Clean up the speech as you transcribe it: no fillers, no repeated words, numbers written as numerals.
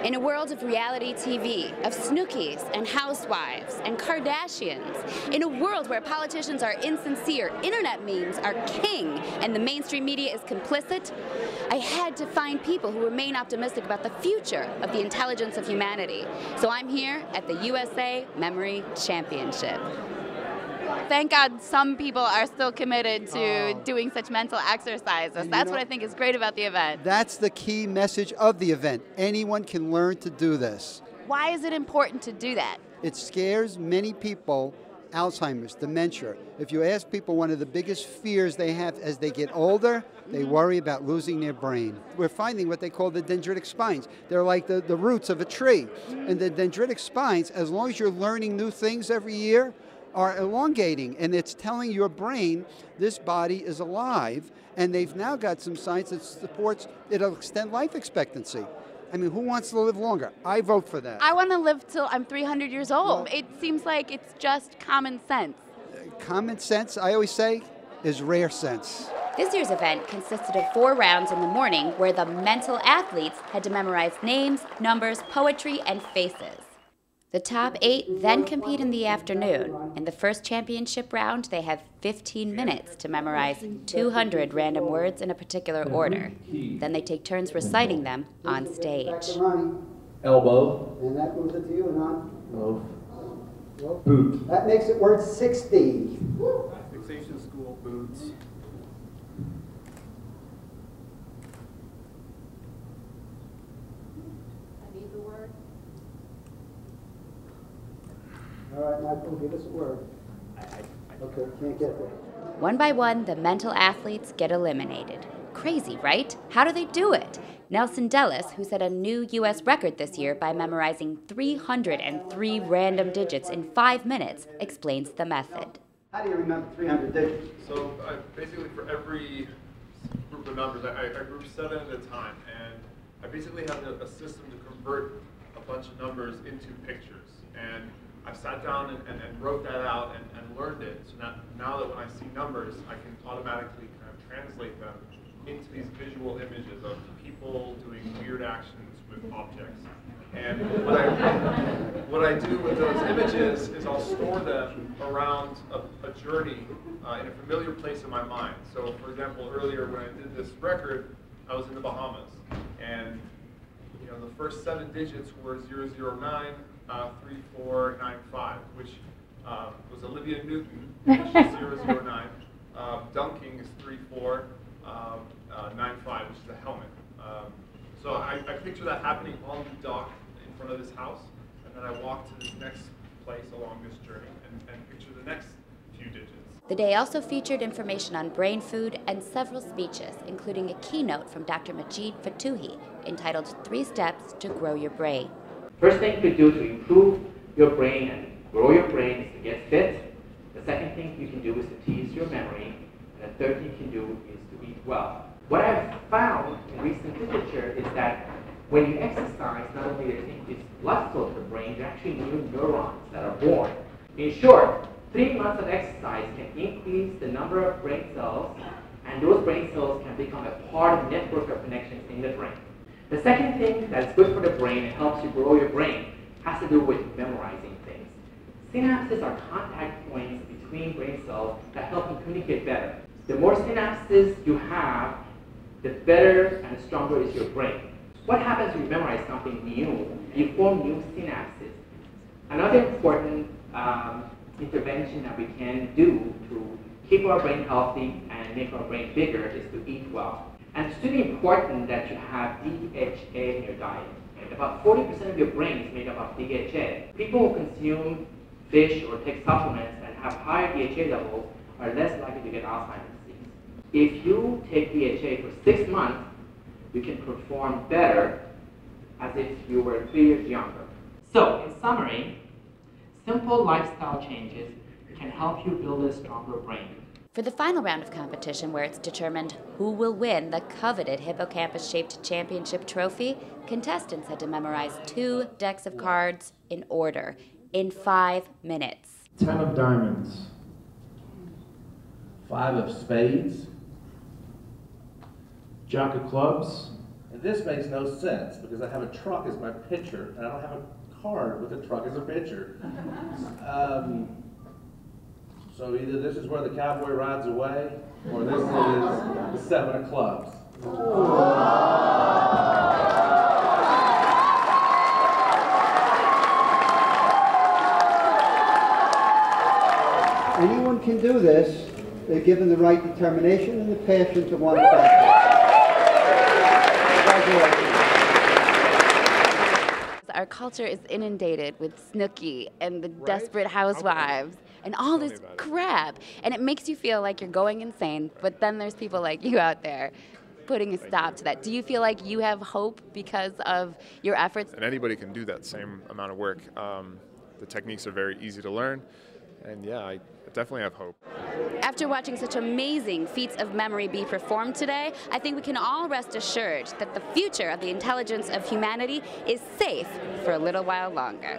In a world of reality TV, of Snookies and housewives and Kardashians, in a world where politicians are insincere, internet memes are king, and the mainstream media is complicit, I had to find people who remain optimistic about the future of the intelligence of humanity. So I'm here at the USA Memory Championship. Thank God some people are still committed to doing such mental exercises. That's what I think is great about the event. That's the key message of the event. Anyone can learn to do this. Why is it important to do that? It scares many people, Alzheimer's, dementia. If you ask people, one of the biggest fears they have as they get older, they worry about losing their brain. We're finding what they call the dendritic spines. They're like the roots of a tree. And the dendritic spines, as long as you're learning new things every year, are elongating, and it's telling your brain this body is alive, and they've now got some science that supports it'll extend life expectancy. I mean, who wants to live longer? I vote for that. I want to live till I'm 300 years old. Well, it seems like it's just common sense. Common sense, I always say, is rare sense. This year's event consisted of 4 rounds in the morning where the mental athletes had to memorize names, numbers, poetry, and faces. The top 8 then compete in the afternoon. In the first championship round, they have 15 minutes to memorize 200 random words in a particular order. Then they take turns reciting them on stage. Elbow. And that moves it to you, and on. Boot. That makes it word 60. Fixation school, boots. All right, Michael, give us a word. Okay, can't get there. One by one, the mental athletes get eliminated. Crazy, right? How do they do it? Nelson Dellis, who set a new U.S. record this year by memorizing 303 random digits in 5 minutes, explains the method. How do you remember 300 digits? So basically for every group of numbers, I group 7 at a time, and I basically have a system to convert a bunch of numbers into pictures. And I sat down and wrote that out and learned it. So now that when I see numbers, I can automatically kind of translate them into these visual images of people doing weird actions with objects. And what I do with those images is I'll store them around a journey in a familiar place in my mind. So for example, earlier when I did this record, I was in the Bahamas. And the first 7 digits were 009. 3495, which was Olivia Newton, which is 009. Dunking is 3495, which is a helmet. So I picture that happening on the dock in front of this house, and then I walk to this next place along this journey and picture the next few digits. The day also featured information on brain food and several speeches, including a keynote from Dr. Majid Fatuhi entitled 3 Steps to Grow Your Brain. First thing you could do to improve your brain and grow your brain is to get fit. The second thing you can do is to tease your memory. And the third thing you can do is to eat well. What I've found in recent literature is that when you exercise, not only do you increase blood flow to the brain, there are actually new neurons that are born. In short, 3 months of exercise can increase the number of brain cells, and those brain cells can become a part of the network of connections in the brain. The second thing that's good for the brain and helps you grow your brain has to do with memorizing things. Synapses are contact points between brain cells that help you communicate better. The more synapses you have, the better and stronger is your brain. What happens when you memorize something new? You form new synapses. Another important intervention that we can do to keep our brain healthy and make our brain bigger is to eat well. And it's really important that you have DHA in your diet. And about 40% of your brain is made up of DHA. People who consume fish or take supplements and have higher DHA levels are less likely to get Alzheimer's disease. If you take DHA for 6 months, you can perform better as if you were 3 years younger. So, in summary, simple lifestyle changes can help you build a stronger brain. For the final round of competition, where it's determined who will win the coveted hippocampus-shaped championship trophy, contestants had to memorize 2 decks of cards in order in 5 minutes. 10 of diamonds, 5 of spades, Jack of clubs, this makes no sense because I have a truck as my picture, and I don't have a card with a truck as a picture. So either this is where the cowboy rides away, or this is the 7 of clubs. Anyone can do this. They're given the right determination and the passion to want to practice. Our culture is inundated with Snooki and the Desperate Housewives and all this crap. And it makes you feel like you're going insane, but then there's people like you out there putting a stop to that. Do you feel like you have hope because of your efforts? And anybody can do that same amount of work. The techniques are very easy to learn, and yeah, I definitely have hope. After watching such amazing feats of memory be performed today, I think we can all rest assured that the future of the intelligence of humanity is safe for a little while longer.